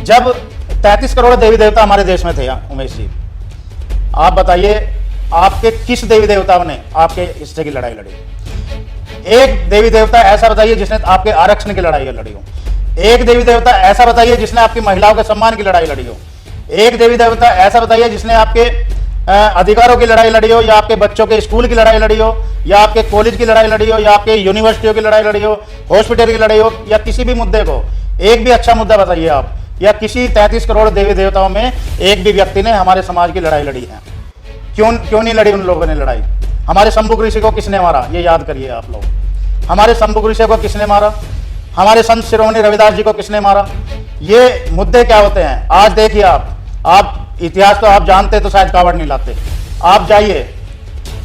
जब 33 करोड़ देवी देवता हमारे देश में थे उमेश जी, आप बताइए आपके किस देवी देवता ने आपके हिस्से की लड़ाई लड़ी? एक देवी देवता ऐसा बताइए जिसने आपके आरक्षण की लड़ाई लड़ी हो। एक देवी देवता ऐसा बताइए जिसने आपकी महिलाओं के सम्मान की लड़ाई लड़ी हो। एक देवी देवता ऐसा बताइए जिसने आपके अधिकारों की लड़ाई लड़ी हो, या आपके बच्चों के स्कूल की लड़ाई लड़ी हो, या आपके कॉलेज की लड़ाई लड़ी हो, या आपके यूनिवर्सिटियों की लड़ाई लड़ी हो, हॉस्पिटल की लड़ाई हो, या किसी भी मुद्दे को एक भी अच्छा मुद्दा बताइए आप, या किसी 33 करोड़ देवी देवताओं में एक भी व्यक्ति ने हमारे समाज की लड़ाई लड़ी है? क्यों नहीं लड़ी उन लोगों ने लड़ाई? हमारे शंभुक ऋषि को किसने मारा, ये याद करिए आप लोग। हमारे शंभुक ऋषि को किसने मारा? हमारे संत शिरोमणि रविदास जी को किसने मारा? ये मुद्दे क्या होते हैं? आज देखिए आप इतिहास तो आप जानते तो शायद कावड़ नहीं लाते। आप जाइए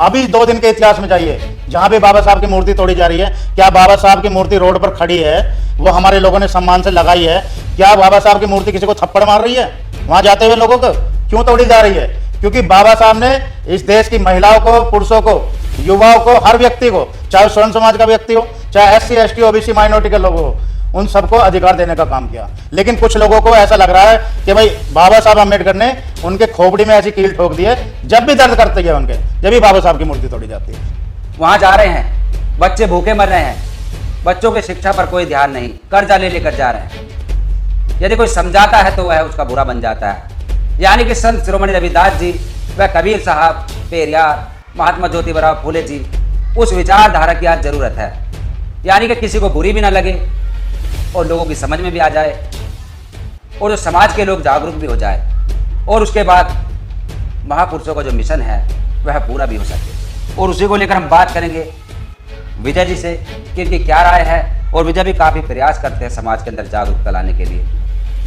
अभी 2 दिन के इतिहास में जाइए, जहां भी बाबा साहब की मूर्ति तोड़ी जा रही है, क्या बाबा साहब की मूर्ति रोड पर खड़ी है, वो हमारे लोगों ने सम्मान से लगाई है? क्या बाबा साहब की मूर्ति किसी को थप्पड़ मार रही है? वहां जाते हुए लोगों को क्यों तोड़ी जा रही है? क्योंकि बाबा साहब ने इस देश की महिलाओं को, पुरुषों को, युवाओं को, हर व्यक्ति को, चाहे स्वर्ण समाज का व्यक्ति हो, चाहे SC ST OBC माइनॉरिटी के लोग हो, उन सबको अधिकार देने का काम किया। लेकिन कुछ लोगों को ऐसा लग रहा है कि भाई बाबा साहब अम्बेडकर ने उनके खोपड़ी में ऐसी कील ठोक दी है, जब भी दर्द करती है उनके, जब भी बाबा साहब की मूर्ति तोड़ी जाती है। वहां जा रहे हैं, बच्चे भूखे मर रहे हैं, बच्चों की शिक्षा पर कोई ध्यान नहीं, कर्जा ले लेकर जा रहे हैं। यदि कोई समझाता है तो वह उसका बुरा बन जाता है। यानी कि संत शिरोमणि रविदास जी व कबीर साहब, पेरियार, महात्मा ज्योतिबा फूले जी, उस विचारधारा की आज जरूरत है। यानी कि किसी को बुरी भी ना लगे और लोगों की समझ में भी आ जाए, और जो समाज के लोग जागरूक भी हो जाए, और उसके बाद महापुरुषों का जो मिशन है वह पूरा भी हो सके। और उसी को लेकर हम बात करेंगे विजय जी से कि इनकी क्या राय है। और विजय भी काफ़ी प्रयास करते हैं समाज के अंदर जागरूकता लाने के लिए,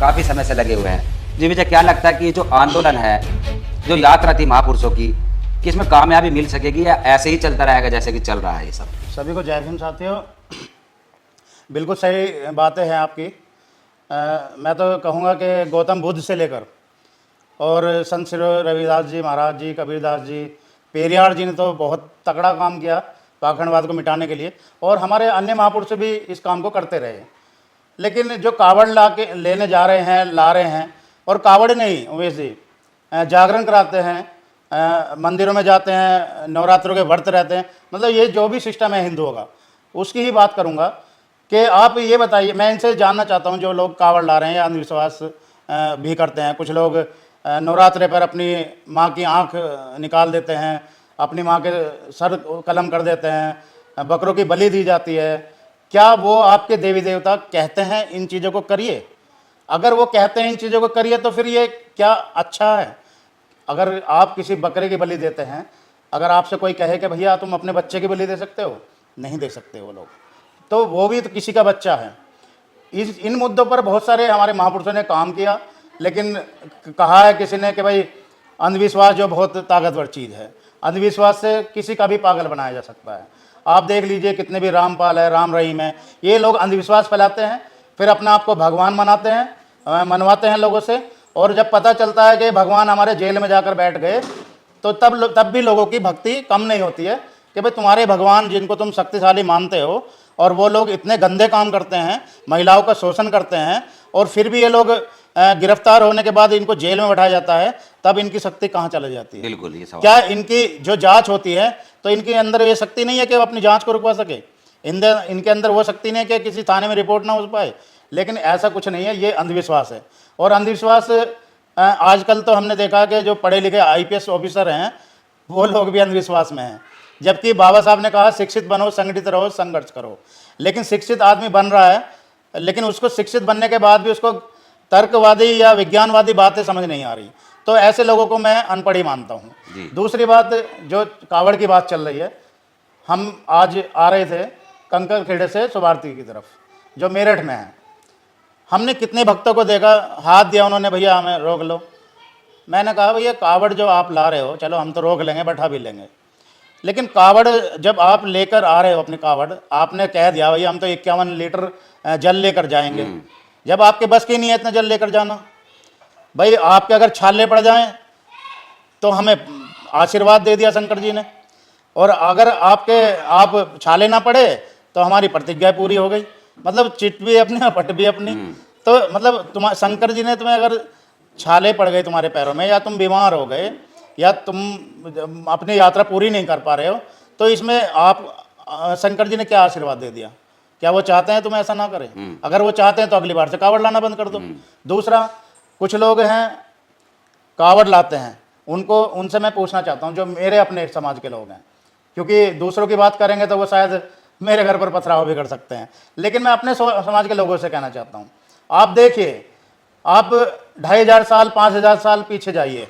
काफ़ी समय से लगे हुए हैं। जी विजय, क्या लगता है कि ये जो आंदोलन है, जो यात्रा थी महापुरुषों की, कि इसमें कामयाबी मिल सकेगी या ऐसे ही चलता रहेगा जैसे कि चल रहा है ये सब? सभी को जय भीम साथियों। बिल्कुल सही बातें हैं आपकी। मैं तो कहूँगा कि गौतम बुद्ध से लेकर और संत श्री रविदास जी महाराज जी, कबीरदास जी, पेरियार जी ने तो बहुत तगड़ा काम किया पाखंडवाद को मिटाने के लिए, और हमारे अन्य महापुरुष भी इस काम को करते रहे। लेकिन जो कावड़ लेने जा रहे हैं, ला रहे हैं, और कावड़ नहीं वैसे जागरण कराते हैं, मंदिरों में जाते हैं, नवरात्रों के व्रत रहते हैं, मतलब ये जो भी सिस्टम है हिंदुओं का, उसकी ही बात करूँगा। कि आप ये बताइए, मैं इनसे जानना चाहता हूँ, जो लोग कावड़ ला रहे हैं या अंधविश्वास भी करते हैं, कुछ लोग नवरात्रे पर अपनी माँ की आँख निकाल देते हैं, अपनी माँ के सर कलम कर देते हैं, बकरों की बलि दी जाती है, क्या वो आपके देवी देवता कहते हैं इन चीज़ों को करिए? अगर वो कहते हैं इन चीज़ों को करिए तो फिर ये क्या अच्छा है? अगर आप किसी बकरे की बलि देते हैं, अगर आपसे कोई कहे कि भैया तुम अपने बच्चे की बलि दे सकते हो, नहीं दे सकते वो लोग, तो वो भी तो किसी का बच्चा है। इन मुद्दों पर बहुत सारे हमारे महापुरुषों ने काम किया, लेकिन कहा है किसी ने कि भाई अंधविश्वास जो बहुत ताकतवर चीज़ है, अंधविश्वास से किसी का भी पागल बनाया जा सकता है। आप देख लीजिए कितने भी रामपाल है, राम रहीम है, ये लोग अंधविश्वास फैलाते हैं, फिर अपने आप को भगवान मनाते हैं, मनवाते हैं लोगों से, और जब पता चलता है कि भगवान हमारे जेल में जाकर बैठ गए, तो तब भी लोगों की भक्ति कम नहीं होती है कि भाई तुम्हारे भगवान जिनको तुम शक्तिशाली मानते हो, और वो लोग इतने गंदे काम करते हैं, महिलाओं का शोषण करते हैं, और फिर भी ये लोग गिरफ्तार होने के बाद इनको जेल में बैठाया जाता है, तब इनकी शक्ति कहाँ चली जाती है? बिल्कुल, ये सवाल। क्या इनकी जो जांच होती है तो इनके अंदर ये शक्ति नहीं है कि वो अपनी जांच को रुकवा सके? इनके अंदर वो शक्ति नहीं है कि किसी थाने में रिपोर्ट ना हो पाए? लेकिन ऐसा कुछ नहीं है, ये अंधविश्वास है। और अंधविश्वास आजकल तो हमने देखा कि जो पढ़े लिखे IPS ऑफिसर हैं वो लोग भी अंधविश्वास में हैं, जबकि बाबा साहब ने कहा शिक्षित बनो, संगठित रहो, संघर्ष करो। लेकिन शिक्षित आदमी बन रहा है, लेकिन उसको शिक्षित बनने के बाद भी उसको तर्कवादी या विज्ञानवादी बातें समझ नहीं आ रही, तो ऐसे लोगों को मैं अनपढ़ ही मानता हूँ। दूसरी बात, जो कावड़ की बात चल रही है, हम आज आ रहे थे कंकर खेड़े से सुबारती की तरफ, जो मेरठ में है। हमने कितने भक्तों को देखा, हाथ दिया उन्होंने, भैया हमें रोक लो। मैंने कहा भैया कावड़ जो आप ला रहे हो, चलो हम तो रोक लेंगे, बैठा भी लेंगे, लेकिन कावड़ जब आप लेकर आ रहे हो अपनी कावड़, आपने कह दिया भैया हम तो 51 लीटर जल लेकर जाएंगे, जब आपके बस की नहीं है इतना जल लेकर जाना, भाई आपके अगर छाले पड़ जाएं तो हमें आशीर्वाद दे दिया शंकर जी ने, और अगर आप छाले ना पड़े तो हमारी प्रतिज्ञा पूरी हो गई। मतलब चिट भी अपनी, पट भी अपनी। तो मतलब तुम्हारे शंकर जी ने तुम्हें अगर छाले पड़ गए तुम्हारे पैरों में, या तुम बीमार हो गए, या तुम अपनी यात्रा पूरी नहीं कर पा रहे हो, तो इसमें आप शंकर जी ने क्या आशीर्वाद दे दिया? क्या वो चाहते हैं तुम ऐसा ना करें? अगर वो चाहते हैं तो अगली बार से कावड़ लाना बंद कर दो। दूसरा, कुछ लोग हैं कावड़ लाते हैं, उनसे मैं पूछना चाहता हूँ, जो मेरे अपने समाज के लोग हैं, क्योंकि दूसरों की बात करेंगे तो वो शायद मेरे घर पर पथराव भी कर सकते हैं, लेकिन मैं अपने समाज के लोगों से कहना चाहता हूँ, आप देखिए, आप 2500 साल 5000 साल पीछे जाइए,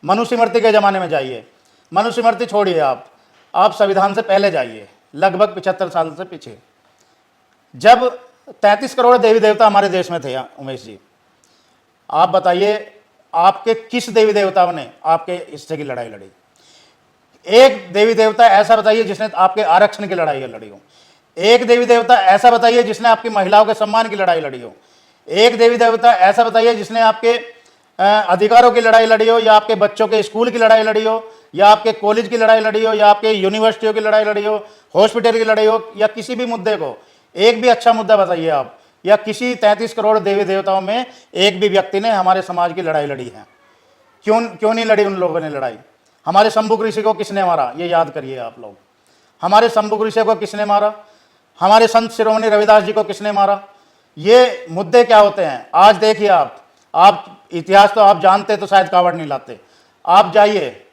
मनुस्मृति के ज़माने में जाइए, मनुस्मृति छोड़िए, आप संविधान से पहले जाइए, लगभग 75 साल से पीछे, जब 33 करोड़ देवी देवता हमारे देश में थे। उमेश जी, आप बताइए, आपके किस देवी देवता ने आपके हिस्से की लड़ाई लड़ी? एक देवी देवता ऐसा बताइए जिसने आपके आरक्षण की लड़ाई लड़ी हो। एक देवी देवता ऐसा बताइए जिसने आपकी महिलाओं के सम्मान की लड़ाई लड़ी हो। एक देवी देवता ऐसा बताइए जिसने आपके अधिकारों की लड़ाई लड़ी हो, या आपके बच्चों के स्कूल की लड़ाई लड़ी हो, या आपके कॉलेज की लड़ाई लड़ी हो, या आपके यूनिवर्सिटियों की लड़ाई लड़ी हो, हॉस्पिटल की लड़ाई हो, या किसी भी मुद्दे को, एक भी अच्छा मुद्दा बताइए आप, या किसी 33 करोड़ देवी देवताओं में एक भी व्यक्ति ने हमारे समाज की लड़ाई लड़ी है? क्यों नहीं लड़ी उन लोगों ने लड़ाई? हमारे शंभुक ऋषि को किसने मारा, ये याद करिए आप लोग। हमारे शंभुक ऋषि को किसने मारा? हमारे संत शिरोमणि रविदास जी को किसने मारा? ये मुद्दे क्या होते हैं? आज देखिए, आप इतिहास तो आप जानते तो शायद कावड़ नहीं लाते। आप जाइए,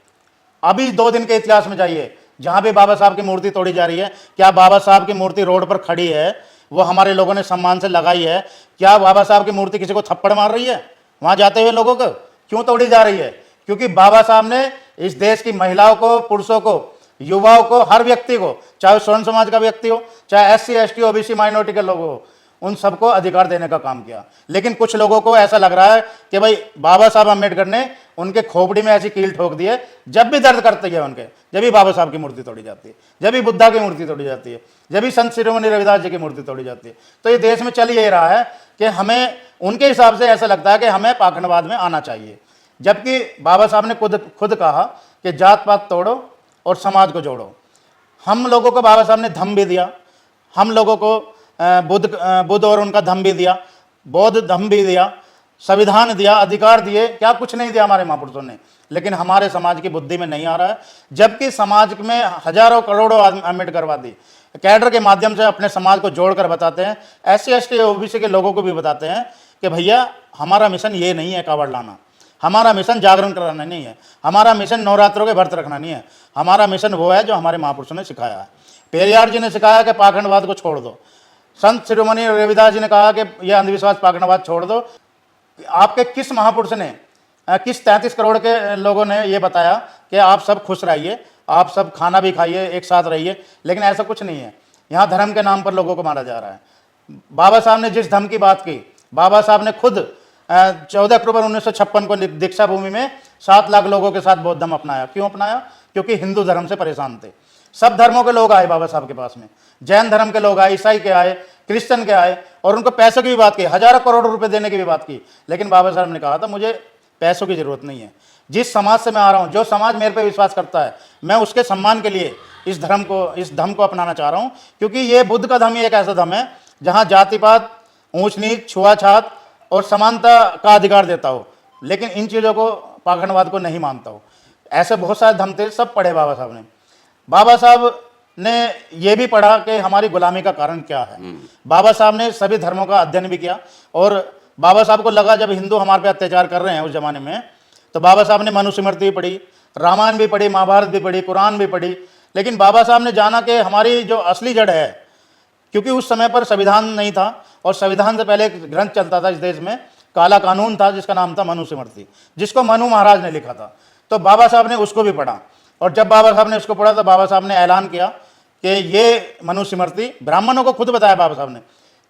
अभी 2 दिन के इतिहास में जाइए, जहां भी बाबा साहब की मूर्ति तोड़ी जा रही है, क्या बाबा साहब की मूर्ति रोड पर खड़ी है, वो हमारे लोगों ने सम्मान से लगाई है? क्या बाबा साहब की मूर्ति किसी को थप्पड़ मार रही है वहां जाते हुए लोगों को? क्यों तोड़ी जा रही है? क्योंकि बाबा साहब ने इस देश की महिलाओं को, पुरुषों को, युवाओं को, हर व्यक्ति को, चाहे स्वर्ण समाज का व्यक्ति हो, चाहे SC ST OBC माइनॉरिटी के लोग हो, उन सबको अधिकार देने का काम किया। लेकिन कुछ लोगों को ऐसा लग रहा है कि भाई बाबा साहब अम्बेडकर ने उनके खोपड़ी में ऐसी कील ठोक दी है, जब भी दर्द करती है उनके, जब भी बाबा साहब की मूर्ति तोड़ी जाती है, जब भी बुद्धा की मूर्ति तोड़ी जाती है, जब भी संत शिरोमणि रविदास जी की मूर्ति तोड़ी जाती है। तो ये देश में चल यही रहा है कि हमें, उनके हिसाब से ऐसा लगता है कि हमें पाखंडवाद में आना चाहिए, जबकि बाबा साहब ने खुद कहा कि जात पात तोड़ो और समाज को जोड़ो। हम लोगों को बाबा साहब ने धम्म भी दिया, हम लोगों को बुद्ध और उनका धम्म भी दिया, बौद्ध धम्म भी दिया, संविधान दिया, अधिकार दिए, क्या कुछ नहीं दिया हमारे महापुरुषों ने। लेकिन हमारे समाज की बुद्धि में नहीं आ रहा है, जबकि समाज में हजारों करोड़ों अम्बेडकरवादी कैडर के माध्यम से अपने समाज को जोड़कर बताते हैं, SC ST OBC के लोगों को भी बताते हैं कि भैया हमारा मिशन ये नहीं है कावड़ लाना, हमारा मिशन जागरण कराना नहीं है, हमारा मिशन नवरात्रों के व्रत रखना नहीं है, हमारा मिशन वो है जो हमारे महापुरुषों ने सिखाया है। पेरियार जी ने सिखाया कि पाखंडवाद को छोड़ दो, संत शिरोमणि रविदास जी ने कहा कि यह अंधविश्वास पाखंडवाद छोड़ दो। आपके किस महापुरुष ने, किस 33 करोड़ के लोगों ने ये बताया कि आप सब खुश रहिए, आप सब खाना भी खाइए, एक साथ रहिए? लेकिन ऐसा कुछ नहीं है। यहाँ धर्म के नाम पर लोगों को मारा जा रहा है। बाबा साहब ने जिस धर्म की बात की, बाबा साहब ने खुद 14 अक्टूबर 1956 को दीक्षा भूमि में 7 लाख लोगों के साथ बौद्ध धर्म अपनाया। क्यों अपनाया? क्योंकि हिंदू धर्म से परेशान थे। सब धर्मों के लोग आए बाबा साहब के पास में, जैन धर्म के लोग आए, ईसाई के आए, क्रिश्चियन के आए, और उनको पैसों की भी बात की, हजारों करोड़ रुपए देने की भी बात की। लेकिन बाबा साहब ने कहा था मुझे पैसों की जरूरत नहीं है, जिस समाज से मैं आ रहा हूँ, जो समाज मेरे पे विश्वास करता है, मैं उसके सम्मान के लिए इस धर्म को अपनाना चाह रहा हूँ। क्योंकि ये बुद्ध का धर्म ही एक ऐसा धर्म है जहाँ जातिपात, ऊंच नीच, छुआछात और समानता का अधिकार देता हो, लेकिन इन चीज़ों को, पाखंडवाद को नहीं मानता हो। ऐसे बहुत सारे धर्म थे, सब पढ़े बाबा साहब ने। बाबा साहब ने यह भी पढ़ा कि हमारी गुलामी का कारण क्या है। बाबा साहब ने सभी धर्मों का अध्ययन भी किया, और बाबा साहब को लगा जब हिंदू हमारे पे अत्याचार कर रहे हैं उस जमाने में, तो बाबा साहब ने मनुस्मृति भी पढ़ी, रामायण भी पढ़ी, महाभारत भी पढ़ी, कुरान भी पढ़ी। लेकिन बाबा साहब ने जाना कि हमारी जो असली जड़ है, क्योंकि उस समय पर संविधान नहीं था, और संविधान से पहले एक ग्रंथ चलता था इस देश में, काला कानून था, जिसका नाम था मनुस्मृति, जिसको मनु महाराज ने लिखा था। तो बाबा साहब ने उसको भी पढ़ा, और जब बाबा साहब ने उसको पढ़ा तो बाबा साहब ने ऐलान किया कि ये मनुस्मृति, ब्राह्मणों को खुद बताया बाबा साहब ने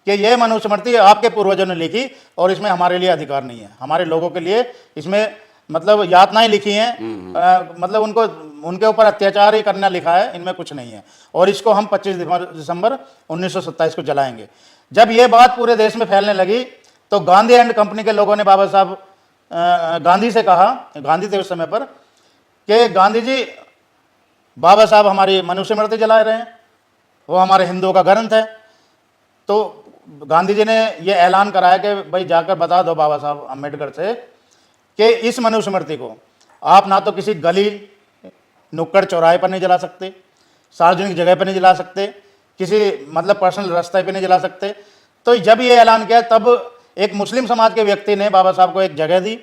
कि ये मनुस्मृति आपके पूर्वजों ने लिखी, और इसमें हमारे लिए अधिकार नहीं है, हमारे लोगों के लिए इसमें मतलब यातनाएं लिखी हैं, मतलब उनके ऊपर अत्याचार ही करना लिखा है, इनमें कुछ नहीं है, और इसको हम 25 दिसंबर 1927 को जलाएंगे। जब ये बात पूरे देश में फैलने लगी तो गांधी एंड कंपनी के लोगों ने बाबा साहब गांधी से कहा, गांधी थे उस समय पर, कि गांधी जी, बाबा साहब हमारी मनुस्मृति जला रहे हैं, वो हमारे हिंदुओं का ग्रंथ है। तो गांधी जी ने ये ऐलान कराया कि भाई जाकर बता दो बाबा साहब अम्बेडकर से कि इस मनुस्मृति को आप ना तो किसी गली नुक्कड़ चौराहे पर नहीं जला सकते, सार्वजनिक जगह पर नहीं जला सकते, किसी मतलब पर्सनल रास्ते पे नहीं जला सकते। तो जब ये ऐलान किया तब एक मुस्लिम समाज के व्यक्ति ने बाबा साहब को एक जगह दी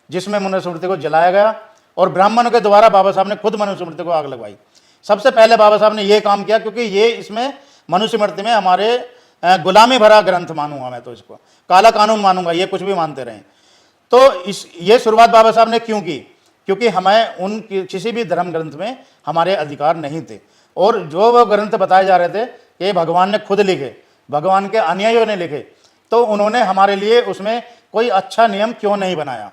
जिसमें मनुस्मृति को जलाया गया, और ब्राह्मणों के द्वारा बाबा साहब ने खुद मनुस्मृति को आग लगवाई। सबसे पहले बाबा साहब ने ये काम किया, क्योंकि ये इसमें मनुस्मृति में हमारे गुलामी भरा ग्रंथ मानूंगा मैं, तो इसको काला कानून मानूंगा, ये कुछ भी मानते रहें। तो ये शुरुआत बाबा साहब ने क्यों की? क्योंकि हमें उन किसी भी धर्म ग्रंथ में हमारे अधिकार नहीं थे, और जो वो ग्रंथ बताए जा रहे थे कि भगवान ने खुद लिखे, भगवान के अनुयायियों ने लिखे, तो उन्होंने हमारे लिए उसमें कोई अच्छा नियम क्यों नहीं बनाया?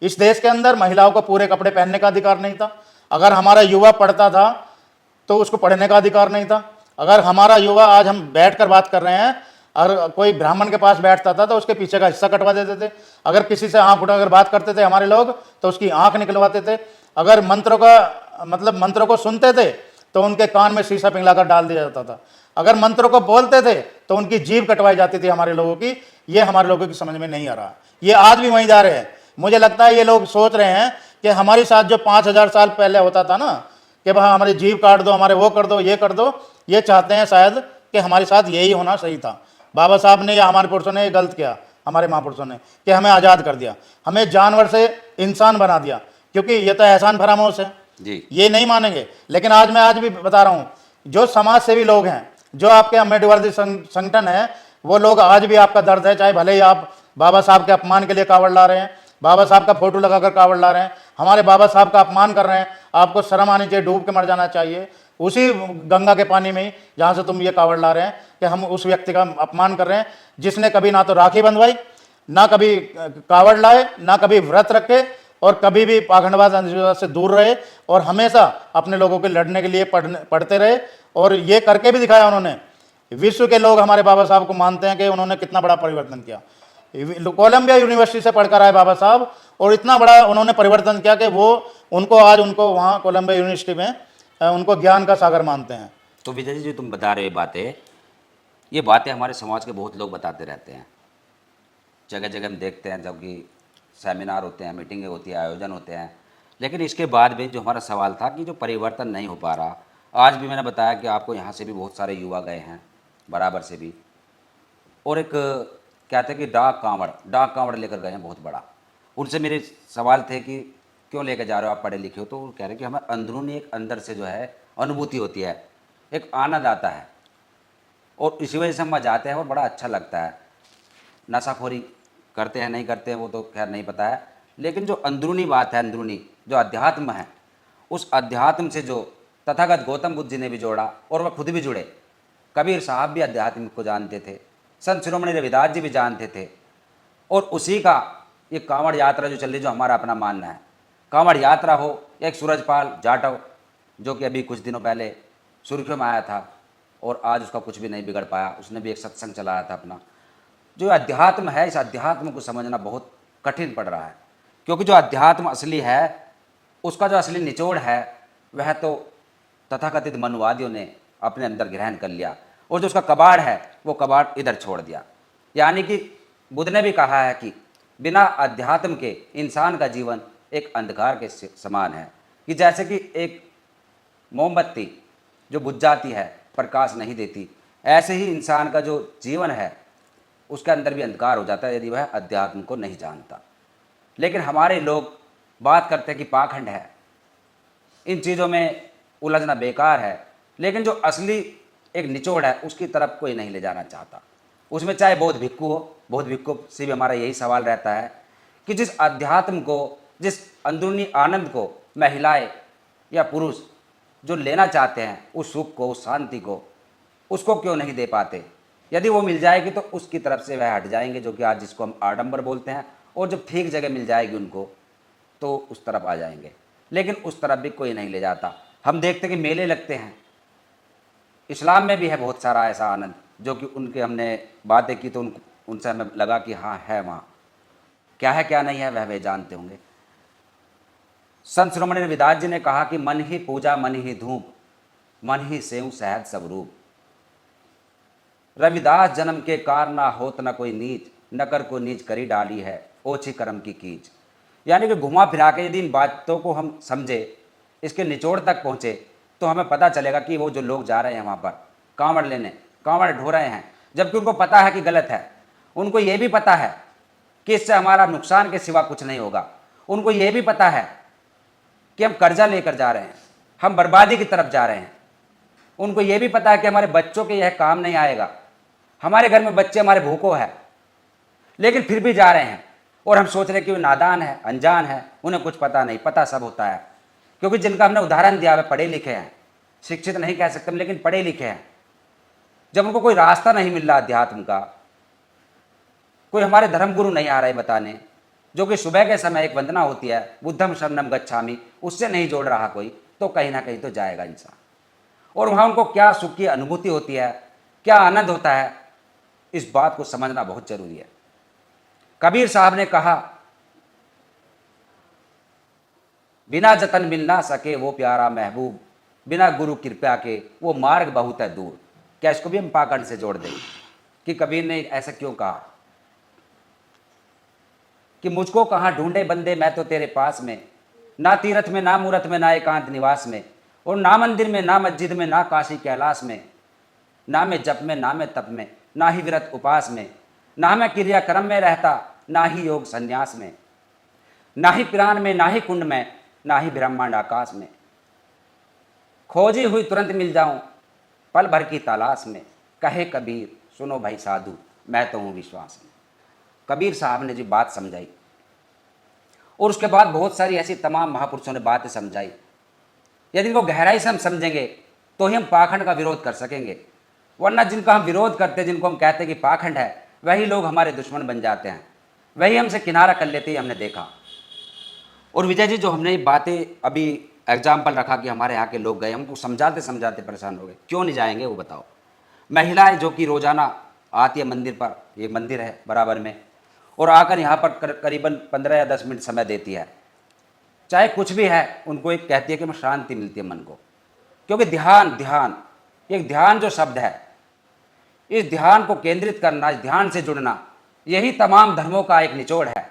इस देश के अंदर महिलाओं को पूरे कपड़े पहनने का अधिकार नहीं था। अगर हमारा युवा पढ़ता था तो उसको पढ़ने का अधिकार नहीं था। अगर हमारा युवा, आज हम बैठकर बात कर रहे हैं, अगर कोई ब्राह्मण के पास बैठता था तो उसके पीछे का हिस्सा कटवा देते थे। अगर किसी से आंख उठाकर बात करते थे हमारे लोग तो उसकी आंख निकलवाते थे। अगर मंत्रों का मतलब मंत्रों को सुनते थे तो उनके कान में शीशा पिघलाकर डाल दिया जाता था। अगर मंत्रों को बोलते थे तो उनकी जीभ कटवाई जाती थी हमारे लोगों की। ये हमारे लोगों की समझ में नहीं आ रहा। ये आज भी वहीं जा रहे हैं। मुझे लगता है ये लोग सोच रहे हैं कि हमारे साथ जो 5000 साल पहले होता था ना, कि भाई हमारी जीभ काट दो, हमारे वो कर दो, ये कर दो, ये चाहते हैं शायद कि हमारे साथ यही होना सही था। बाबा साहब ने या हमारे पुरुषों ने गलत किया, हमारे महापुरुषों ने, कि हमें आज़ाद कर दिया, हमें जानवर से इंसान बना दिया, क्योंकि ये तो एहसान फरामोश है जी। ये नहीं मानेंगे। लेकिन आज मैं आज भी बता रहा हूँ, जो समाज सेवी लोग हैं, जो आपके अम्बेडकरवादी संगठन है, वो लोग आज भी आपका दर्द है, चाहे भले ही आप बाबा साहब के अपमान के लिए कावड़ ला रहे हैं, बाबा साहब का फोटो लगाकर कावड़ ला रहे हैं, हमारे बाबा साहब का अपमान कर रहे हैं। आपको शर्म आनी चाहिए, डूब के मर जाना चाहिए उसी गंगा के पानी में ही जहाँ से तुम ये कावड़ ला रहे हैं, कि हम उस व्यक्ति का अपमान कर रहे हैं जिसने कभी ना तो राखी बंधवाई, ना कभी कावड़ लाए, ना कभी व्रत रखे, और कभी भी पाखंडवाद अंधविश्वास से दूर रहे, और हमेशा अपने लोगों के लड़ने के लिए पढ़ते रहे, और ये करके भी दिखाया उन्होंने। विश्व के लोग हमारे बाबा साहब को मानते हैं कि उन्होंने कितना बड़ा परिवर्तन किया। कोलंबिया यूनिवर्सिटी से पढ़कर आए बाबा साहब, और इतना बड़ा उन्होंने परिवर्तन किया कि वो आज उनको वहाँ कोलंबिया यूनिवर्सिटी में उनको ज्ञान का सागर मानते हैं। तो विजय जी, जो तुम बता रहे हो ये बातें हमारे समाज के बहुत लोग बताते रहते हैं। जगह जगह हम देखते हैं, जबकि सेमिनार होते हैं, मीटिंगें होती हैं, आयोजन होते हैं, लेकिन इसके बाद भी जो हमारा सवाल था कि जो परिवर्तन नहीं हो पा रहा, आज भी मैंने बताया कि आपको यहाँ से भी बहुत सारे युवा गए हैं, बराबर से भी, और एक कहते हैं कि डाक कांवड़ लेकर गए हैं बहुत बड़ा। उनसे मेरे सवाल थे कि क्यों लेकर जा रहे हो, आप पढ़े लिखे हो? तो वो कह रहे हैं कि हमें अंदरूनी एक अंदर से जो है अनुभूति होती है, एक आनंद आता है, और इसी वजह से हम जाते हैं और बड़ा अच्छा लगता है। नशाखोरी करते हैं नहीं करते हैं वो तो खैर नहीं पता है, लेकिन जो अंदरूनी बात है, अंदरूनी जो अध्यात्म है, उस अध्यात्म से जो तथागत गौतम बुद्ध जी ने भी जोड़ा, और वह खुद भी जुड़े। कबीर साहब भी अध्यात्म को जानते थे, संत शिरोमणि रविदास जी भी जानते थे, और उसी का ये कांवड़ यात्रा जो चल रही, जो हमारा अपना मानना है, कांवड़ यात्रा हो, एक सूरजपाल जाटव जो कि अभी कुछ दिनों पहले सुर्खियों में आया था, और आज उसका कुछ भी नहीं बिगड़ पाया, उसने भी एक सत्संग चलाया था अपना। जो अध्यात्म है, इस अध्यात्म को समझना बहुत कठिन पड़ रहा है, क्योंकि जो अध्यात्म असली है, उसका जो असली निचोड़ है, वह तो तथाकथित मनुवादियों ने अपने अंदर ग्रहण कर लिया, और जो उसका कबाड़ है, वो कबाड़ इधर छोड़ दिया। यानी कि बुद्ध ने भी कहा है कि बिना अध्यात्म के इंसान का जीवन एक अंधकार के समान है, कि जैसे कि एक मोमबत्ती जो बुझ जाती है, प्रकाश नहीं देती, ऐसे ही इंसान का जो जीवन है उसके अंदर भी अंधकार हो जाता है यदि वह अध्यात्म को नहीं जानता। लेकिन हमारे लोग बात करते हैं कि पाखंड है, इन चीज़ों में उलझना बेकार है, लेकिन जो असली एक निचोड़ है उसकी तरफ कोई नहीं ले जाना चाहता। उसमें चाहे बौद्ध भिक्खु हो, बौद्ध भिक्खु से भी हमारा यही सवाल रहता है कि जिस अध्यात्म को, जिस अंदरूनी आनंद को महिलाएं या पुरुष जो लेना चाहते हैं, उस सुख को, उस शांति को, उसको क्यों नहीं दे पाते? यदि वो मिल जाएगी तो उसकी तरफ से वह हट जाएंगे, जो कि आज जिसको हम आडंबर बोलते हैं, और जब ठीक जगह मिल जाएगी उनको तो उस तरफ आ जाएंगे। लेकिन उस तरफ भी कोई नहीं ले जाता। हम देखते हैं कि मेले लगते हैं, इस्लाम में भी है बहुत सारा ऐसा आनंद, जो कि उनके हमने बातें की तो उनसे हमें लगा कि हाँ है, वहाँ क्या है क्या नहीं है वह वे जानते होंगे। संत शिरोमणि रविदास जी ने कहा कि मन ही पूजा मन ही धूप, मन ही सेव सहज सब रूप। रविदास जन्म के कार ना होत न कोई नीच, नकर को नीच करी डाली है ओछी कर्म की कीच। यानी कि घुमा फिरा के यदि इन बातों को हम समझे, इसके निचोड़ तक पहुँचे, तो हमें पता चलेगा कि वो जो लोग जा रहे हैं वहाँ पर कांवड़ लेने, कांवड़ ढो रहे हैं, जबकि उनको पता है कि गलत है। उनको ये भी पता है कि इससे हमारा नुकसान के सिवा कुछ नहीं होगा। उनको ये भी पता है कि हम कर्जा लेकर जा रहे हैं, हम बर्बादी की तरफ जा रहे हैं। उनको ये भी पता है कि हमारे बच्चों के यह काम नहीं आएगा। हमारे घर में बच्चे हमारे भूखों हैं, लेकिन फिर भी जा रहे हैं और हम सोच रहे हैं कि वो नादान है, अनजान है, उन्हें कुछ पता नहीं। पता सब होता है, क्योंकि जिनका हमने उदाहरण दिया है पढ़े लिखे हैं, शिक्षित नहीं कह सकते लेकिन पढ़े लिखे हैं। जब उनको कोई रास्ता नहीं मिल रहा अध्यात्म का, कोई हमारे धर्मगुरु नहीं आ रहे बताने, जो कि सुबह के समय एक वंदना होती है बुद्धम शरणम गच्छामि, उससे नहीं जोड़ रहा कोई, तो कहीं ना कहीं तो जाएगा इंसान। और वहाँ उनको क्या सुख की अनुभूति होती है, क्या आनंद होता है, इस बात को समझना बहुत जरूरी है। कबीर साहब ने कहा, बिना जतन मिल ना सके वो प्यारा महबूब, बिना गुरु कृपा के वो मार्ग बहुत है दूर। क्या इसको भी हम पाखंड से जोड़ दें कि कबीर ने ऐसा क्यों कहा कि मुझको कहाँ ढूंढे बंदे मैं तो तेरे पास में, ना तीरथ में ना मूरत में ना एकांत निवास में, और ना मंदिर में ना मस्जिद में ना काशी कैलाश में, ना मैं जप में ना मैं तप में, ना ही व्रत उपास में, ना मैं क्रियाक्रम में रहता, ना ही योग संन्यास में, ना ही प्राण में ना ही कुंड में, ना ही ब्रह्मांड आकाश में। खोजी हुई तुरंत मिल जाऊं पल भर की तलाश में, कहे कबीर सुनो भाई साधु मैं तो हूं विश्वास में। कबीर साहब ने जी बात समझाई, और उसके बाद बहुत सारी ऐसी तमाम महापुरुषों ने बातें समझाई। यदि इनको गहराई से हम समझेंगे तो ही हम पाखंड का विरोध कर सकेंगे, वरना जिनका हम विरोध करते, जिनको हम कहते हैं कि पाखंड है, वही लोग हमारे दुश्मन बन जाते हैं, वही हमसे किनारा कर लेते ही हमने देखा। और विजय जी, जो हमने ये बातें अभी एग्जाम्पल रखा कि हमारे यहाँ के लोग गए, हमको समझाते समझाते परेशान हो गए, क्यों नहीं जाएंगे वो बताओ। महिलाएं जो कि रोजाना आती है मंदिर पर, ये मंदिर है बराबर में, और आकर यहाँ पर करीबन 15 या 10 मिनट समय देती है, चाहे कुछ भी है, उनको एक कहती है कि मैं शांति मिलती है मन को। क्योंकि ध्यान, ध्यान एक ध्यान जो शब्द है, इस ध्यान को केंद्रित करना, इस ध्यान से जुड़ना, यही तमाम धर्मों का एक निचोड़ है,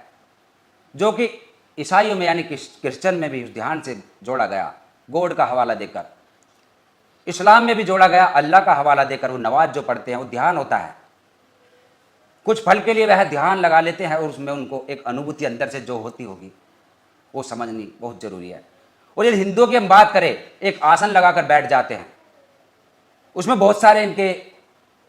जो कि ईसाइयों में यानी क्रिश्चियन में भी उस ध्यान से जोड़ा गया, गॉड का हवाला देकर। इस्लाम में भी जोड़ा गया, अल्लाह का हवाला देकर। वो नमाज जो पढ़ते हैं वो ध्यान होता है। कुछ फल के लिए वह ध्यान लगा लेते हैं और उसमें उनको एक अनुभूति अंदर से जो होती होगी वो समझनी बहुत जरूरी है। और यदि हिंदुओं की हम बात करें, एक आसन लगाकर बैठ जाते हैं, उसमें बहुत सारे इनके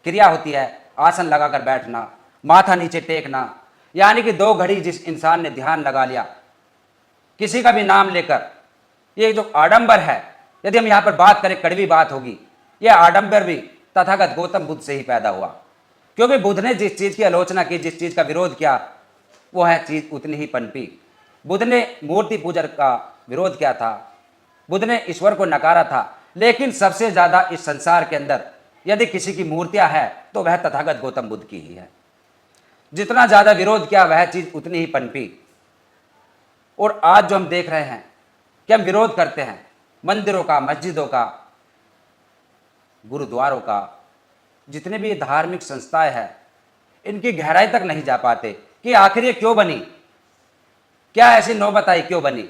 क्रिया होती है, आसन लगाकर बैठना, माथा नीचे टेकना, यानी कि 2 घड़ी जिस इंसान ने ध्यान लगा लिया किसी का भी नाम लेकर, ये जो आडंबर है, यदि हम यहाँ पर बात करें, कड़वी बात होगी, यह आडंबर भी तथागत गौतम बुद्ध से ही पैदा हुआ। क्योंकि बुद्ध ने जिस चीज़ की आलोचना की, जिस चीज़ का विरोध किया, वो है चीज़ उतनी ही पनपी। बुद्ध ने मूर्ति पूजन का विरोध किया था, बुद्ध ने ईश्वर को नकारा था, लेकिन सबसे ज़्यादा इस संसार के अंदर यदि किसी की मूर्तियाँ है तो वह तथागत गौतम बुद्ध की ही है। जितना ज़्यादा विरोध किया वह चीज़ उतनी ही पनपी। और आज जो हम देख रहे हैं कि हम विरोध करते हैं मंदिरों का, मस्जिदों का, गुरुद्वारों का, जितने भी धार्मिक संस्थाएं हैं, इनकी गहराई तक नहीं जा पाते कि आखिर ये क्यों बनी, क्या ऐसी नौबत आई, क्यों बनी।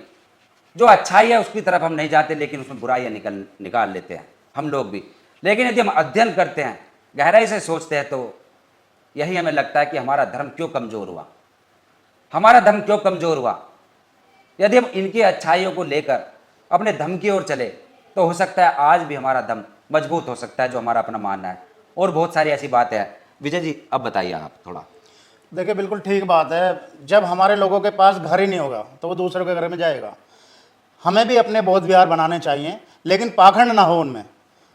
जो अच्छाई है उसकी तरफ हम नहीं जाते, लेकिन उसमें बुराइयाँ निकाल लेते हैं हम लोग भी। लेकिन यदि हम अध्ययन करते हैं, गहराई से सोचते हैं, तो यही हमें लगता है कि हमारा धर्म क्यों कमज़ोर हुआ, हमारा धर्म क्यों कमज़ोर हुआ। यदि हम इनकी अच्छाइयों को लेकर अपने धर्म की ओर चले तो हो सकता है आज भी हमारा धर्म मजबूत हो सकता है, जो हमारा अपना मानना है। और बहुत सारी ऐसी बातें हैं। विजय जी, अब बताइए आप थोड़ा। देखिए, बिल्कुल ठीक बात है। जब हमारे लोगों के पास घर ही नहीं होगा तो वो दूसरों के घर में जाएगा। हमें भी अपने बौद्ध विहार बनाने चाहिए, लेकिन पाखंड ना हो उनमें।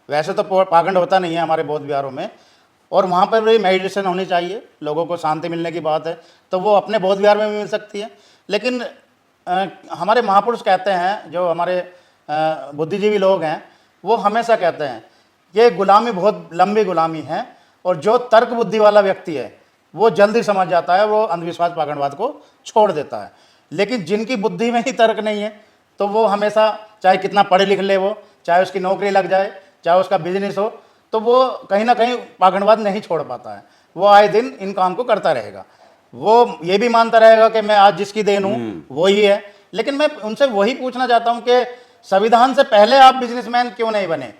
वैसे तो पाखंड होता नहीं है हमारे बौद्ध विहारों में, और वहाँ पर भी मेडिटेशन होनी चाहिए। लोगों को शांति मिलने की बात है तो वो अपने बौद्ध विहार में भी मिल सकती है। लेकिन हमारे महापुरुष कहते हैं, जो हमारे बुद्धिजीवी लोग हैं, वो हमेशा कहते हैं ये गुलामी बहुत लंबी गुलामी है, और जो तर्क बुद्धि वाला व्यक्ति है वो जल्दी समझ जाता है, वो अंधविश्वास पाखंडवाद को छोड़ देता है। लेकिन जिनकी बुद्धि में ही तर्क नहीं है तो वो हमेशा, चाहे कितना पढ़े लिख ले वो, चाहे उसकी नौकरी लग जाए, चाहे उसका बिजनेस हो, तो वो कहीं ना कहीं पाखंडवाद नहीं छोड़ पाता है, वो आए दिन इन काम को करता रहेगा। वो ये भी मानता रहेगा कि मैं आज जिसकी देन हूँ वो ही है। लेकिन मैं उनसे वही पूछना चाहता हूँ कि संविधान से पहले आप बिजनेसमैन क्यों नहीं बने,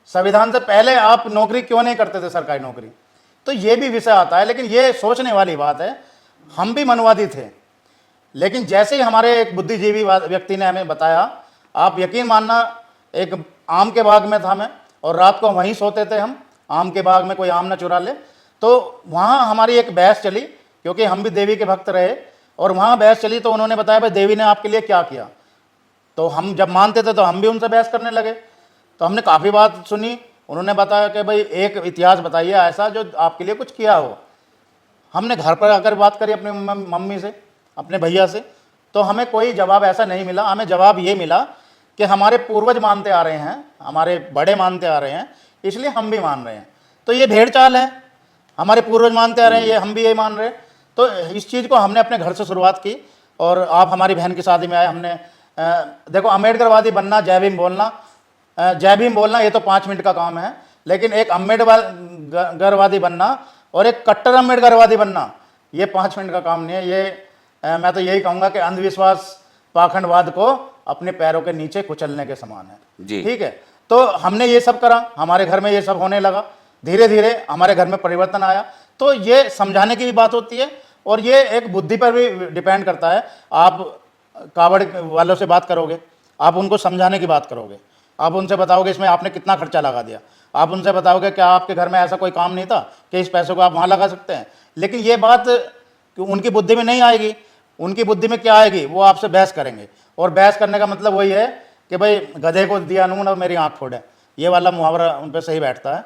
संविधान से पहले आप नौकरी क्यों नहीं करते थे, सरकारी नौकरी। तो ये भी विषय आता है। लेकिन ये सोचने वाली बात है, हम भी मनवादी थे, लेकिन जैसे ही हमारे एक बुद्धिजीवी व्यक्ति ने हमें बताया, आप यकीन मानना, एक आम के बाग में था मैं, और रात को वहीं सोते थे हम, आम के बाग में कोई आम ना चुरा ले। तो वहाँ हमारी एक बहस चली, क्योंकि हम भी देवी के भक्त रहे, और वहाँ बहस चली तो उन्होंने बताया भाई देवी ने आपके लिए क्या किया। तो हम जब मानते थे तो हम भी उनसे बहस करने लगे। तो हमने काफ़ी बात सुनी, उन्होंने बताया कि भाई एक इतिहास बताइए ऐसा जो आपके लिए कुछ किया हो। हमने घर पर आकर बात करी अपनी मम्मी से, अपने भैया से, तो हमें कोई जवाब ऐसा नहीं मिला। हमें जवाब ये मिला कि हमारे पूर्वज मानते आ रहे हैं, हमारे बड़े मानते आ रहे हैं, इसलिए हम भी मान रहे हैं। तो ये भेड़ चाल है, हमारे पूर्वज मानते आ रहे हैं, ये हम भी यही मान रहे हैं। तो इस चीज़ को हमने अपने घर से शुरुआत की। और आप हमारी बहन की शादी में आए, हमने देखो, अम्बेडकरवादी बनना, जय भीम बोलना, जय भीम बोलना ये तो 5 मिनट का काम है, लेकिन एक अम्बेडकरवादी बनना और एक कट्टर अम्बेडकरवादी बनना ये 5 मिनट का काम नहीं है। ये मैं तो यही कहूँगा कि अंधविश्वास, पाखंडवाद को अपने पैरों के नीचे कुचलने के समान है जी। ठीक है। तो हमने ये सब करा, हमारे घर में ये सब होने लगा, धीरे धीरे हमारे घर में परिवर्तन आया। तो ये समझाने की भी बात होती है, और ये एक बुद्धि पर भी डिपेंड करता है। आप कावड़ वालों से बात करोगे, आप उनको समझाने की बात करोगे, आप उनसे बताओगे इसमें आपने कितना खर्चा लगा दिया, आप उनसे बताओगे क्या आपके घर में ऐसा कोई काम नहीं था कि इस पैसे को आप वहाँ लगा सकते हैं। लेकिन ये बात उनकी बुद्धि में नहीं आएगी। उनकी बुद्धि में क्या आएगी, वो आपसे बहस करेंगे, और बहस करने का मतलब वही है कि भाई गधे को दिया नून और मेरी आँख फोड़े, ये वाला मुहावरा उन पर सही बैठता है।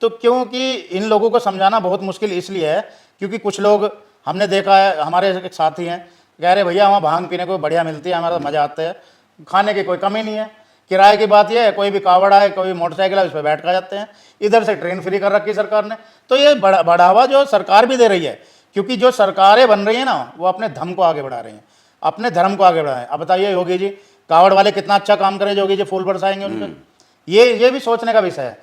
तो क्योंकि इन लोगों को समझाना बहुत मुश्किल इसलिए है क्योंकि कुछ लोग हमने देखा है, हमारे एक साथी हैं, कह रहे भैया वहाँ भांग पीने को बढ़िया मिलती है, हमारा तो मज़ा आता है, खाने की कोई कमी नहीं है। किराए की बात यह है, कोई भी कावड़ आए, कोई मोटरसाइकिल है, उस पर बैठ कर जाते हैं। इधर से ट्रेन फ्री कर रखी सरकार ने। तो ये बढ़ावा जो सरकार भी दे रही है, क्योंकि जो सरकारें बन रही हैं ना, वो अपने धर्म को आगे बढ़ा रही हैं, अपने धर्म को आगे बढ़ाएं। अब बताइए योगी जी, कावड़ वाले कितना अच्छा काम करें, योगी जी फूल बरसाएंगे उन पर। ये भी सोचने का विषय है।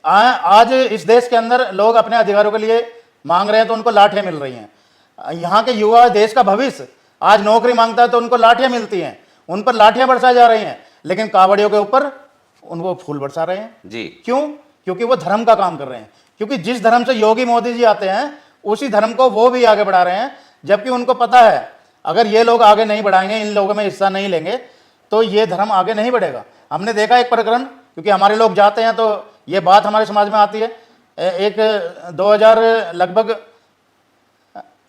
आज इस देश के अंदर लोग अपने अधिकारों के लिए मांग रहे हैं तो उनको लाठियां मिल रही हैं। यहाँ के युवा, देश का भविष्य, आज नौकरी मांगता है तो उनको लाठियां मिलती हैं, उन पर लाठियां बरसाई जा रही हैं। लेकिन कावड़ियों के ऊपर उनको फूल बरसा रहे हैं जी। क्यों? क्योंकि वो धर्म का काम कर रहे हैं। क्योंकि जिस धर्म से योगी मोदी जी आते हैं उसी धर्म को वो भी आगे बढ़ा रहे हैं, जबकि उनको पता है अगर ये लोग आगे नहीं बढ़ाएंगे, इन लोगों में हिस्सा नहीं लेंगे, तो ये धर्म आगे नहीं बढ़ेगा। हमने देखा एक प्रकरण, क्योंकि हमारे लोग जाते हैं तो ये बात हमारे समाज में आती है। एक 2000 लगभग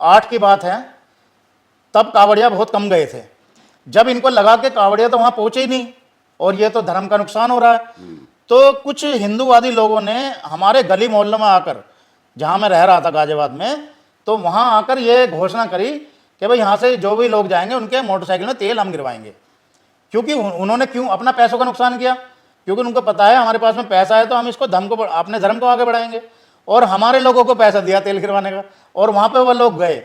8 की बात है, तब कावड़िया बहुत कम गए थे। जब इनको लगा कि कावड़िया तो वहाँ पहुँचे ही नहीं और ये तो धर्म का नुकसान हो रहा है, तो कुछ हिंदूवादी लोगों ने हमारे गली मोहल्लों में आकर, जहाँ मैं रह रहा था गाजियाबाद में, तो वहाँ आकर ये घोषणा करी कि भाई यहाँ से जो भी लोग जाएंगे उनके मोटरसाइकिल में तेल हम गिरवाएंगे। क्योंकि उन्होंने क्यों अपना पैसों का नुकसान किया? क्योंकि उनको पता है हमारे पास में पैसा है तो हम इसको अपने धर्म को आगे बढ़ाएंगे। और हमारे लोगों को पैसा दिया तेल गिरवाने का, और वहाँ पे वो लोग गए,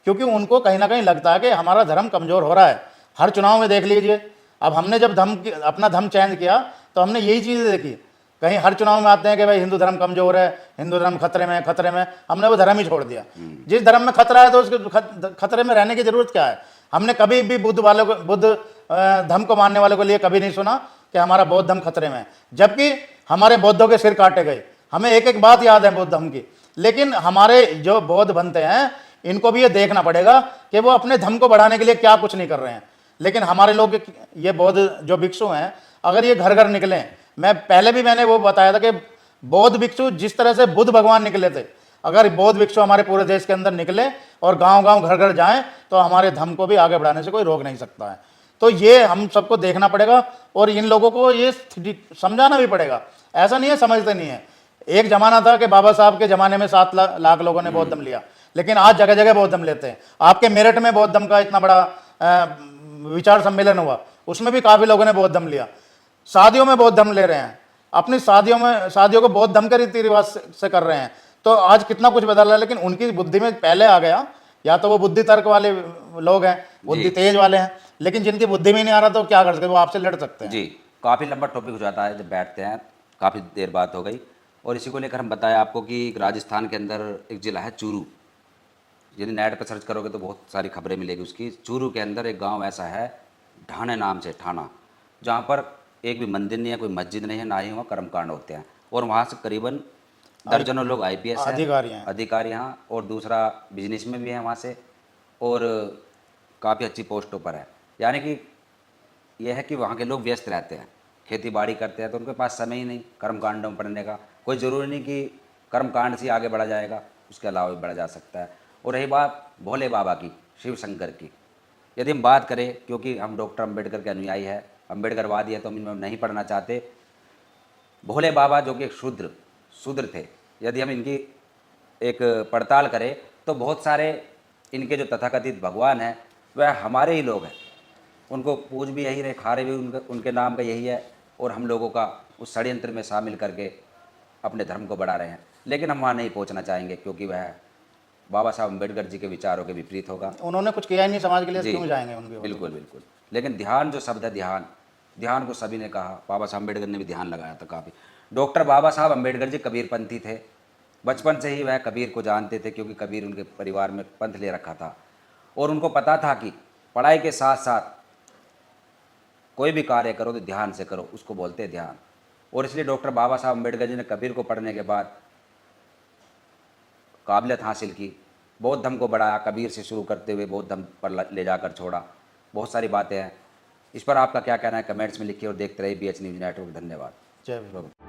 क्योंकि उनको कहीं ना कहीं लगता है कि हमारा धर्म कमज़ोर हो रहा है। हर चुनाव में देख लीजिए, अब हमने जब अपना धर्म चेंज किया तो हमने यही चीज़ देखी। कहीं हर चुनाव में आते हैं कि भाई हिंदू धर्म कमज़ोर है, हिंदू धर्म खतरे में, खतरे में। हमने वो धर्म ही छोड़ दिया। जिस धर्म में खतरा है तो उसके खतरे में रहने की जरूरत क्या है? हमने कभी भी बुद्ध धर्म को मानने वालों के लिए कभी नहीं सुना कि हमारा बौद्ध धर्म खतरे में है, जबकि हमारे बौद्धों के सिर काटे गए। हमें एक एक बात याद है बौद्ध धर्म की। लेकिन हमारे जो बौद्ध बनते हैं इनको भी ये देखना पड़ेगा कि वो अपने धर्म को बढ़ाने के लिए क्या कुछ नहीं कर रहे हैं। लेकिन हमारे लोग, ये बौद्ध जो भिक्षु हैं, अगर ये घर घर निकलें, मैंने वो बताया था कि बौद्ध भिक्षु जिस तरह से बुद्ध भगवान निकले थे, अगर बौद्ध भिक्षु हमारे पूरे देश के अंदर निकले और गांव-गांव, घर-घर जाएं, तो हमारे धर्म को भी आगे बढ़ाने से कोई रोक नहीं सकता है। तो ये हम सबको देखना पड़ेगा और इन लोगों को ये समझाना भी पड़ेगा। ऐसा नहीं है समझते नहीं है। एक जमाना था कि बाबा साहब के जमाने में 7 लाख लोगों ने बौद्ध धर्म लिया, लेकिन आज जगह जगह बौद्ध धर्म लेते हैं। आपके मेरठ में बौद्ध धर्म का इतना बड़ा विचार सम्मेलन हुआ, उसमें भी काफी लोगों ने बौद्ध धर्म लिया। शादियों में बौद्ध धर्म ले रहे हैं, अपनी शादियों को बौद्ध धर्म के रीति रिवाज से कर रहे हैं। तो आज कितना कुछ बदल रहा है, लेकिन उनकी बुद्धि में पहले आ गया, या तो वो बुद्धि तर्क वाले लोग हैं, बुद्धि तेज वाले हैं, लेकिन जिनकी बुद्धि में नहीं आ रहा तो क्या कर सकते, वो आपसे लड़ सकते हैं। जी, काफ़ी लंबा टॉपिक हो जाता है जब बैठते हैं, काफ़ी देर बात हो गई और इसी को लेकर हम बताया आपको कि राजस्थान के अंदर एक ज़िला है चूरू, यदि नेट पर सर्च करोगे तो बहुत सारी खबरें मिलेगी उसकी। चूरू के अंदर एक गांव ऐसा है ठाणे नाम से, ठाणा, जहां पर एक भी मंदिर नहीं है, कोई मस्जिद नहीं है, ना ही वहाँ कर्मकांड होते हैं। और वहाँ से करीबन दर्जनों लोग IPS हैं, अधिकारी यहाँ, और दूसरा बिजनेस में भी हैं वहाँ से, और काफ़ी अच्छी पोस्टों पर है। यानी कि यह है कि वहाँ के लोग व्यस्त रहते हैं, खेती बाड़ी करते हैं, तो उनके पास समय ही नहीं कर्मकांडों में पढ़ने का। कोई ज़रूरी नहीं कि कर्मकांड से आगे बढ़ा जाएगा, उसके अलावा भी बढ़ा जा सकता है। और रही बात भोले बाबा की, शिव शंकर की, यदि हम बात करें, क्योंकि हम डॉक्टर अम्बेडकर के अनुयायी है, अम्बेडकरवादी है, तो हम इनमें नहीं पढ़ना चाहते। भोले बाबा जो कि एक शूद्र थे, यदि हम इनकी एक पड़ताल करें तो बहुत सारे इनके जो तथाकथित भगवान हैं वह हमारे ही लोग हैं। उनको पूज भी यही रहे, खा रहे भी उनके नाम का यही है, और हम लोगों का उस षड्यंत्र में शामिल करके अपने धर्म को बढ़ा रहे हैं। लेकिन हम वहाँ नहीं पहुँचना चाहेंगे, क्योंकि वह बाबा साहब अम्बेडकर जी के विचारों के विपरीत होगा। उन्होंने कुछ किया ही नहीं समाज के लिए, जी, क्यों जाएंगे उनके? बिल्कुल बिल्कुल। लेकिन ध्यान जो शब्द है, ध्यान को सभी ने कहा, बाबा साहब अम्बेडकर ने भी ध्यान लगाया था काफ़ी। डॉक्टर बाबा साहब अम्बेडकर जी कबीरपंथी थे, बचपन से ही वह कबीर को जानते थे, क्योंकि कबीर उनके परिवार में पंथ ले रखा था, और उनको पता था कि पढ़ाई के साथ साथ कोई भी कार्य करो तो ध्यान से करो, उसको बोलते हैं ध्यान। और इसलिए डॉक्टर बाबा साहब अम्बेडकर जी ने कबीर को पढ़ने के बाद काबिलियत हासिल की, बौद्ध धर्म को बढ़ाया, कबीर से शुरू करते हुए बौद्ध धर्म पर ले जाकर छोड़ा। बहुत सारी बातें हैं, इस पर आपका क्या कहना है कमेंट्स में लिखिए, और देखते रहिए BH न्यूज़ नेटवर्क। धन्यवाद। जय भीम।